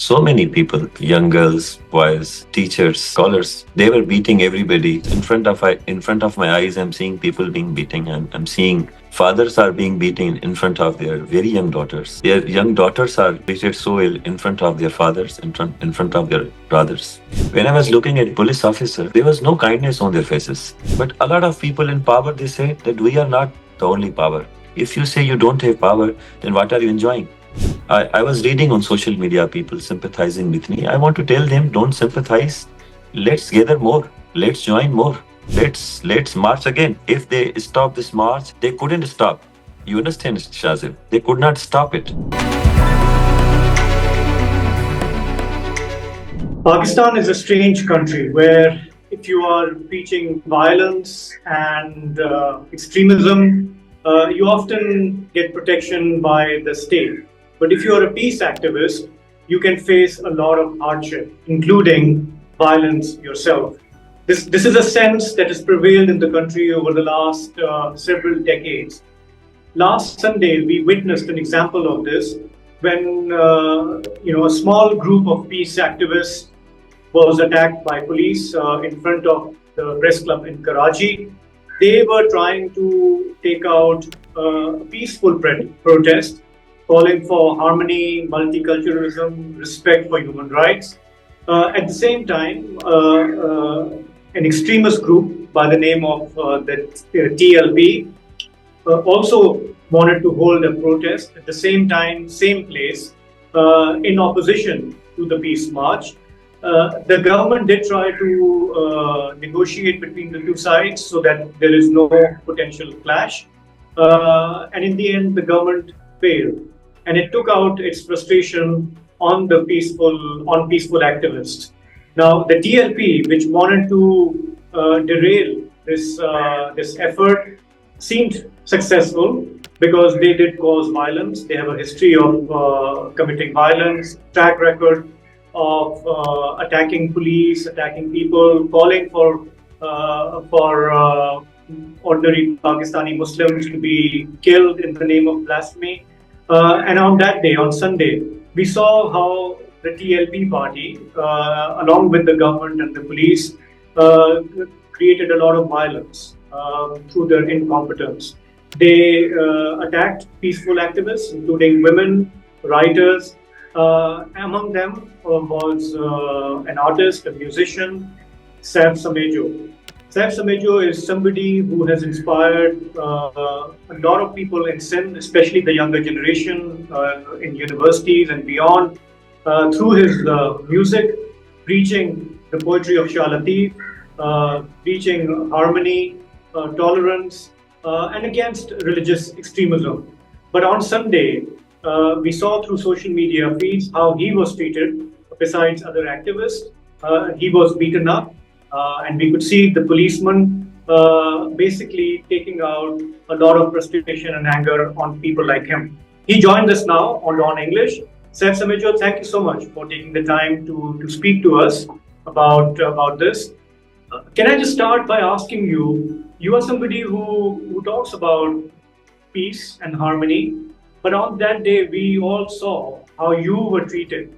So many people, young girls, boys, teachers, scholars, they were beating everybody. In front of my eyes, I'm seeing people being beaten. I'm seeing fathers are being beaten in front of their very young daughters. Their young daughters are treated so ill in front of their fathers, in front of their brothers. When I was looking at police officers, there was no kindness on their faces. But a lot of people in power, they say that we are not the only power. If you say you don't have power, then what are you enjoying? I was reading on social media people sympathizing with me. I want to tell them, don't sympathize. Let's gather more. Let's join more. Let's march again. If they stop this march, they couldn't stop. You understand, Shazib? They could not stop it. Pakistan is a strange country where if you are preaching violence and extremism, you often get protection by the state. But if you're a peace activist, you can face a lot of hardship, including violence yourself. This is a sense that has prevailed in the country over the last several decades. Last Sunday, we witnessed an example of this when a small group of peace activists was attacked by police in front of the press club in Karachi. They were trying to take out a peaceful protest calling for harmony, multiculturalism, respect for human rights. At the same time, an extremist group by the name of the TLP also wanted to hold a protest at the same time, same place, in opposition to the peace march. The government did try to negotiate between the two sides so that there is no potential clash. And in the end, the government failed. And it took out its frustration on peaceful activists. Now, the TLP, which wanted to derail this effort, seemed successful because they did cause violence. They have a history of committing violence, track record of attacking police, attacking people, calling for ordinary Pakistani Muslims to be killed in the name of blasphemy. And on that day, on Sunday, we saw how the TLP party, along with the government and the police, created a lot of violence through their incompetence. They attacked peaceful activists, including women, writers. Among them was an artist, a musician, Saif Samejo. Saif Samejo is somebody who has inspired a lot of people in Sindh, especially the younger generation in universities and beyond, through his music, preaching the poetry of Shah Latif, preaching harmony, tolerance, and against religious extremism. But on Sunday, we saw through social media feeds how he was treated besides other activists. He was beaten up. And we could see the policeman basically taking out a lot of frustration and anger on people like him. He joins us now on Dawn English. Saif Samejo, thank you so much for taking the time to speak to us about this. Can I just start by asking you, you are somebody who talks about peace and harmony, but on that day we all saw how you were treated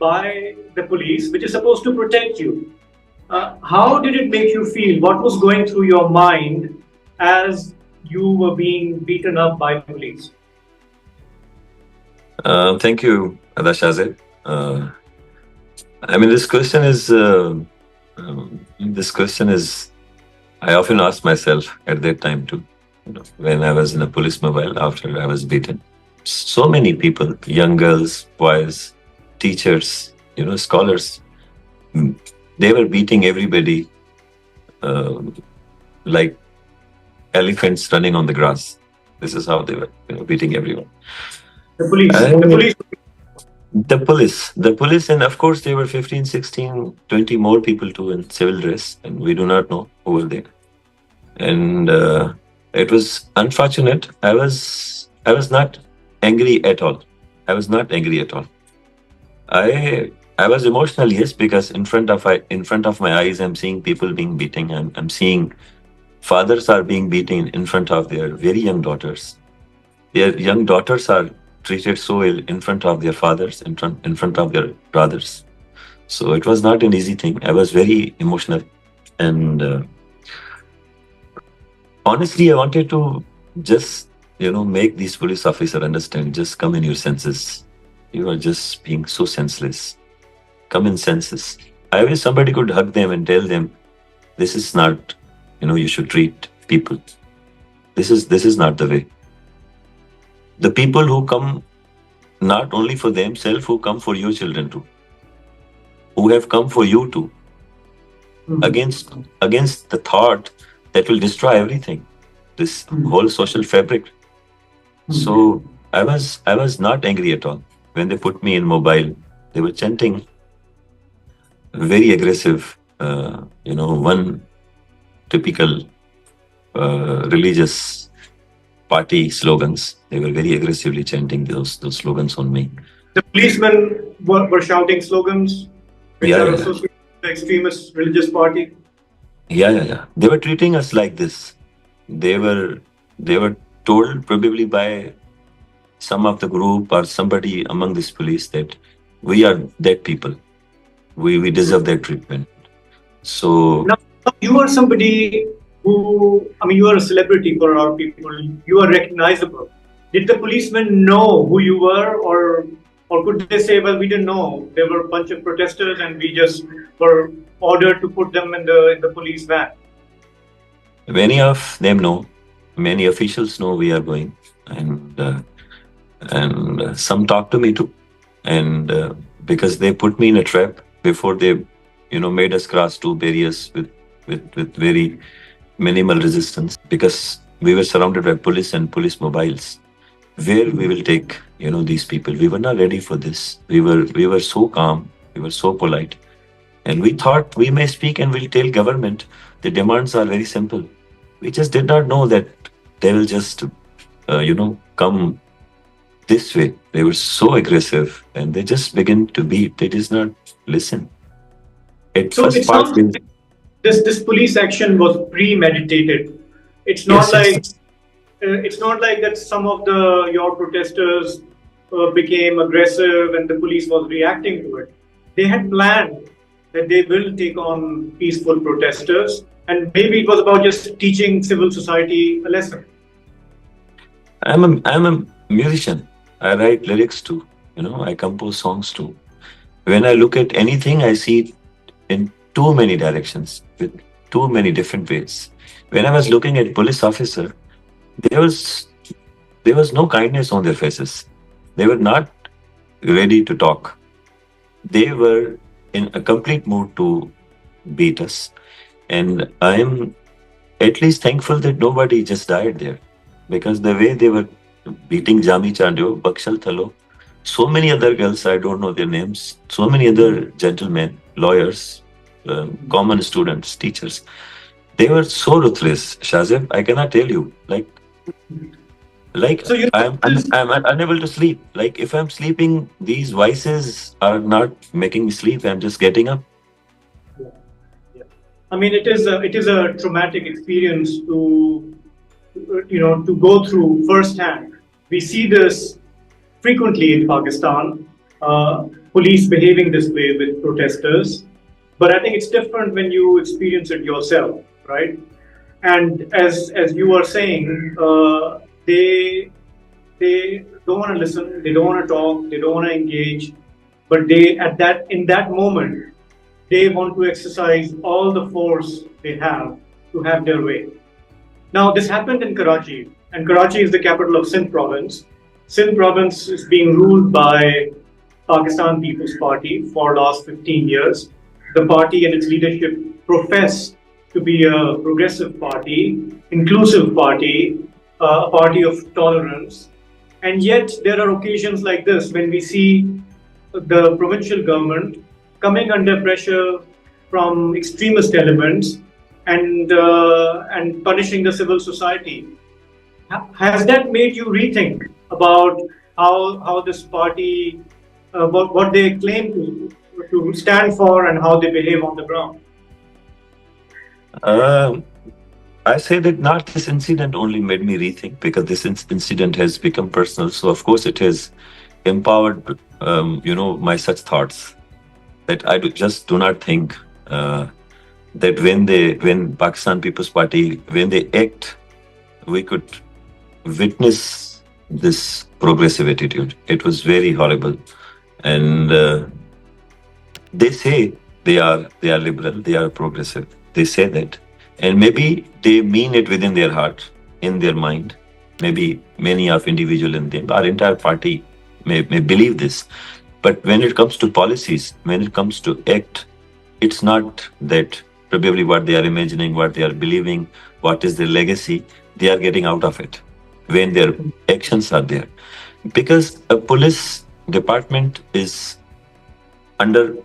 by the police, which is supposed to protect you. How did it make you feel? What was going through your mind as you were being beaten up by police? Thank you, Shazib. I mean, this question is, I often ask myself at that time too, when I was in a police mobile after I was beaten. So many people, young girls, boys, teachers, scholars, they were beating everybody like elephants running on the grass. This is how they were beating everyone. The police. The police, and of course there were 15, 16, 20 more people too in civil dress, and we do not know who were there. And it was unfortunate. I was not angry at all. I was emotional, yes, because in front of my eyes, I'm seeing people being beaten, and I'm seeing fathers are being beaten in front of their very young daughters. Their young daughters are treated so ill in front of their fathers, in front of their brothers. So it was not an easy thing. I was very emotional, and honestly, I wanted to just make these police officer understand. Just come in your senses. You are just being so senseless. Come in senses. I wish somebody could hug them and tell them this is not, you should treat people. This is not the way. The people who come not only for themselves, who come for your children too, who have come for you too, against against the thought that will destroy everything, this whole social fabric. So I was not angry at all when they put me in mobile. They were chanting very aggressive, one typical religious party slogans. They were very aggressively chanting those slogans on me. The policemen were shouting slogans which Yeah, are yeah, yeah. associated with the extremist religious party. Yeah. They were treating us like this. They were told probably by some of the group or somebody among this police that we are dead people. We deserve that treatment. So Now, you are somebody who, I mean, you are a celebrity for our people. You are recognizable. Did the policemen know who you were, or could they say, well, we didn't know. There were a bunch of protesters, and we just were ordered to put them in the police van. many of them know, many officials know we are going, and some talk to me too, and because they put me in a trap before they, made us cross two barriers with very minimal resistance, because we were surrounded by police and police mobiles. Where we will take, these people? We were not ready for this. We were so calm, we were so polite, and we thought we may speak and we'll tell government the demands are very simple. We just did not know that they will just, come this way. They were so aggressive, and they just begin to beat. They did not listen. At So first it part, sounds like this police action was premeditated. It's not yes, like yes. it's not like that some of the your protesters became aggressive and the police was reacting to it. They had planned that they will take on peaceful protesters, and maybe it was about just teaching civil society a lesson. I'm a musician. I write lyrics too. I compose songs too. When I look at anything, I see it in too many directions, with too many different ways. When I was looking at police officer, there was there was no kindness on their faces. They were not ready to talk. They were in a complete mood to beat us. And I am at least thankful that nobody just died there. Because the way they were beating Jami Chandio, Bakshal Thalo, so many other girls, I don't know their names, so many other gentlemen, lawyers, common students, teachers, they were so ruthless, Shazib. I cannot tell you. Like So you I'm unable to sleep. Like if I'm sleeping, these voices are not making me sleep. I'm just getting up. know, I mean, it is a traumatic experience to go through firsthand. We see this frequently in Pakistan, police behaving this way with protesters. But I think it's different when you experience it yourself, right? And as you are saying, they don't want to listen, they don't want to talk, they don't want to engage, but they at that in that moment they want to exercise all the force they have to have their way. Now, this happened in Karachi, and Karachi is the capital of Sindh province. Sindh province is being ruled by Pakistan People's Party for last 15 years. The party and its leadership profess to be a progressive party, inclusive party, a party of tolerance. And yet, there are occasions like this when we see the provincial government coming under pressure from extremist elements and punishing the civil society. Has that made you rethink about how this party, what they claim to stand for, and how they behave on the ground? Um I say that not this incident only made me rethink, because this incident has become personal. So of course it has empowered, my such thoughts, that just do not think that when Pakistan People's Party, when they act, we could witness this progressive attitude. It was very horrible, and they say they are liberal, they are progressive. They say that, and maybe they mean it within their heart, in their mind. Maybe many of individual in them, our entire party may believe this. But when it comes to policies, when it comes to act, it's not that. Probably what they are imagining, what they are believing, what is their legacy, they are getting out of it when their actions are there. Because a police department is under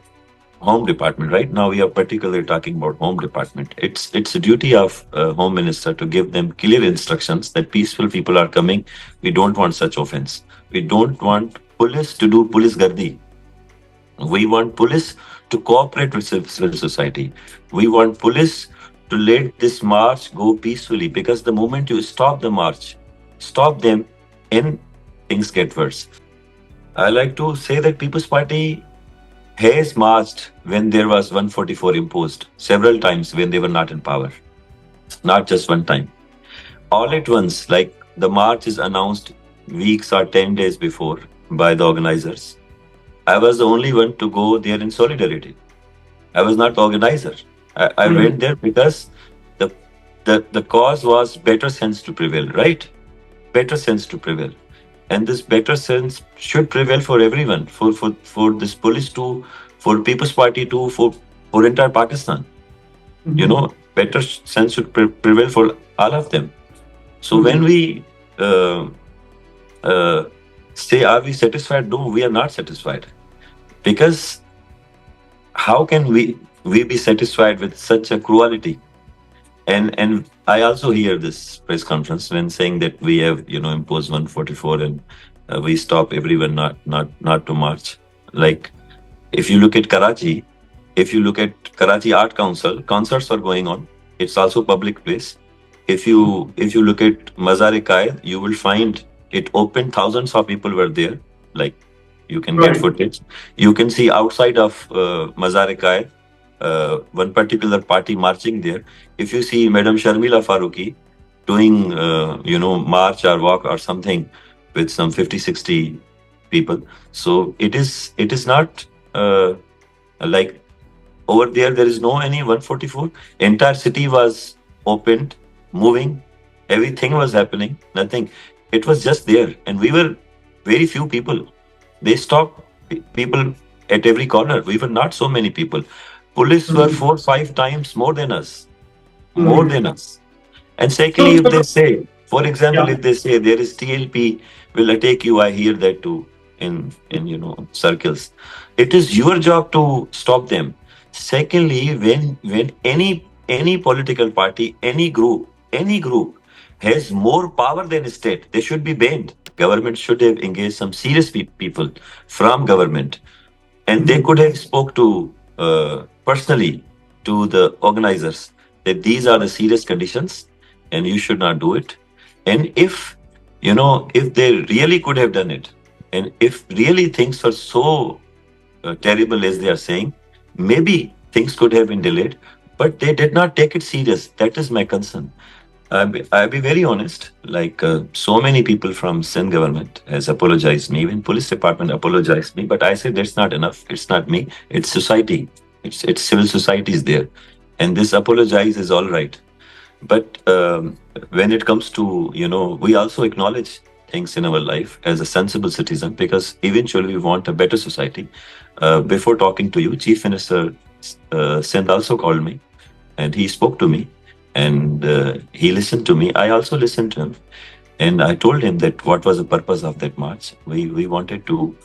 home department. Right now we are particularly talking about home department. It's a duty of home minister to give them clear instructions that peaceful people are coming. We don't want such offense. We don't want police to do police gardi. We want police to cooperate with civil society. We want police to let this march go peacefully, because the moment you stop the march, stop them, and things get worse. I like to say that People's Party has marched when there was 144 imposed, several times when they were not in power, not just one time. All at once, like the march is announced weeks or 10 days before by the organizers. I was the only one to go there in solidarity. I was not the organizer. I went there because the, the cause was better sense to prevail, right? Better sense to prevail. And this better sense should prevail for everyone, for this police too, for People's Party too, for entire Pakistan. Better sense should prevail for all of them. So when we uh, say, are we satisfied? No, we are not satisfied. Because how can we be satisfied with such a cruelty? And I also hear this press conference when saying that we have imposed 144, and we stop everyone not to march. Like, if you look at Karachi, if you look at Karachi Art Council, concerts are going on. It's also public place. If you look at Mazar-e-Qaid, you will find it open. Thousands of people were there. Like, you can get footage. You can see outside of Mazar-e-Qaid, one particular party marching there. If you see Madam Sharmila Faruqi doing, march or walk or something with some 50, 60 people. So it is not like over there. There is no any 144. Entire city was opened, moving. Everything was happening. Nothing. It was just there, and we were very few people. They stopped people at every corner. We were not so many people. Police were 4, 5 times more than us. More than us. And secondly, if they say, for example, if they say there is TLP will attack you, I hear that too in circles. It is your job to stop them. Secondly, when any political party, any group has more power than state, they should be banned. Government should have engaged some serious people from government, and they could have spoke to personally to the organizers that these are the serious conditions and you should not do it. And if they really could have done it, and if really things were so terrible as they are saying, maybe things could have been delayed, but they did not take it serious. That is my concern. I'll be very honest. Like, so many people from Sindh government has apologized me. Even police department apologized me. But I said that's not enough. It's not me. It's society. It's civil society is there, and this apologize is all right. But when it comes to we also acknowledge things in our life as a sensible citizen, because eventually we want a better society. Before talking to you, Chief Minister Sindh also called me, and he spoke to me, and he listened to me. I also listened to him, and I told him that what was the purpose of that march. We wanted to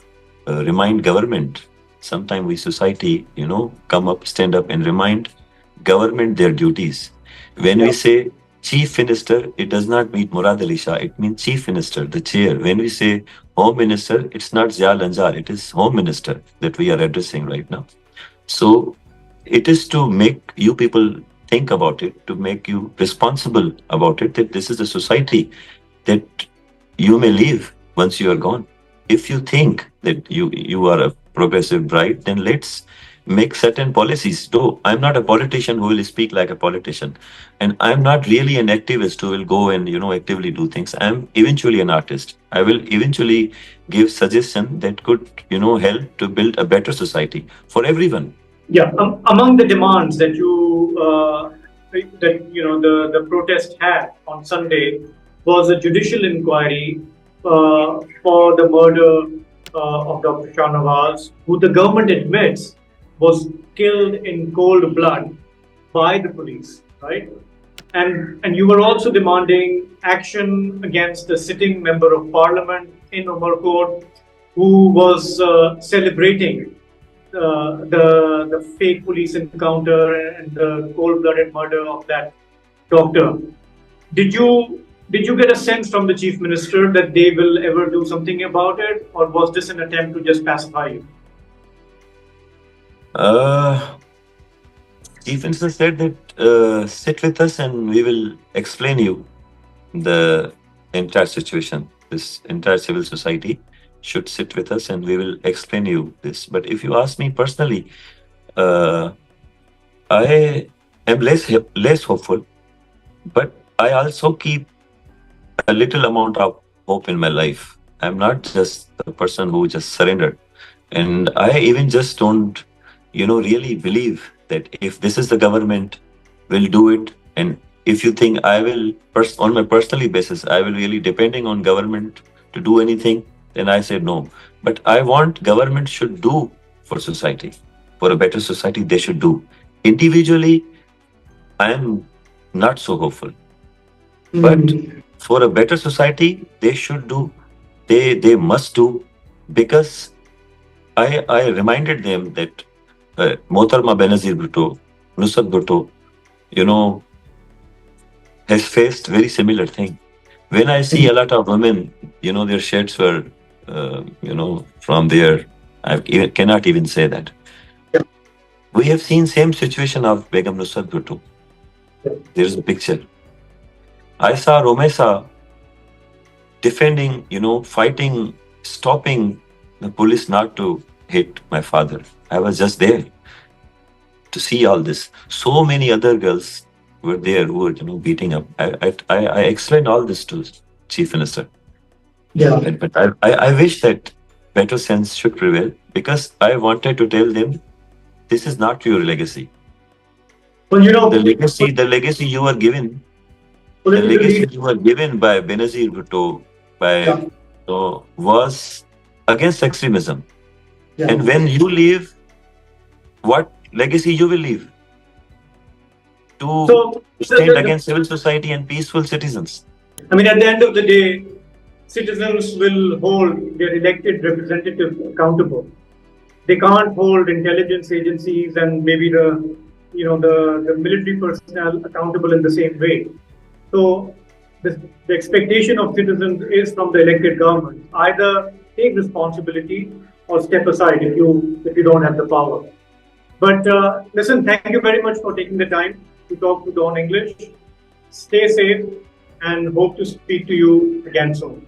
remind government. Sometime we society, come up, stand up, and remind government their duties. When we say chief minister, it does not mean Murad Ali Shah. It means chief minister, the chair. When we say home minister, it's not Zia Lanjar. It is home minister that we are addressing right now. So it is to make you people think about it, to make you responsible about it, that this is a society that you may leave once you are gone. If you think that you are a progressive bride, then let's make certain policies. Though I'm not a politician who will speak like a politician, and I'm not really an activist who will go and actively do things. I'm eventually an artist. I will eventually give suggestion that could help to build a better society for everyone. Yeah, among the demands that the protest had on Sunday was a judicial inquiry for the murder of Dr. Shahnawaz, who the government admits was killed in cold blood by the police, right? And you were also demanding action against the sitting member of parliament in Umarkot who was celebrating the fake police encounter and the cold-blooded murder of that doctor. Did you get a sense from the chief minister that they will ever do something about it, or was this an attempt to just pacify you? Chief Minister said that sit with us and we will explain you the entire situation. This entire civil society should sit with us and we will explain you this. But if you ask me personally, I am less hopeful, but I also keep a little amount of hope in my life. I'm not just a person who just surrendered. And I even just don't, really believe that if this is the government will do it, and if you think I will, on my personally basis, I will really depending on government to do anything, then I say no. But I want government should do for society, for a better society. They should do. Individually, I am not so hopeful, but for a better society, they should do. They must do, because I reminded them that Motarma Benazir Bhutto, Nusrat Bhutto, has faced very similar thing. When I see a lot of women, their shirts were, from there, cannot even say that. Yeah. We have seen same situation of Begum Nusrat Bhutto. There is a picture. I saw Romesa defending, fighting, stopping the police not to hit my father. I was just there to see all this. So many other girls were there who were, beating up. I explained all this to Chief Minister. Yeah. But I wish that better sense should prevail, because I wanted to tell them this is not your legacy. Well, The legacy you were given, the legacy you were given by Benazir Bhutto, by was against extremism. Yeah. And when you leave, what legacy you will leave? To stand against civil society and peaceful citizens. I mean, at the end of the day, citizens will hold their elected representatives accountable. They can't hold intelligence agencies and maybe the military personnel accountable in the same way. So the expectation of citizens is from the elected government: either take responsibility or step aside if you don't have the power. But listen, thank you very much for taking the time to talk to Dawn English. Stay safe and hope to speak to you again soon.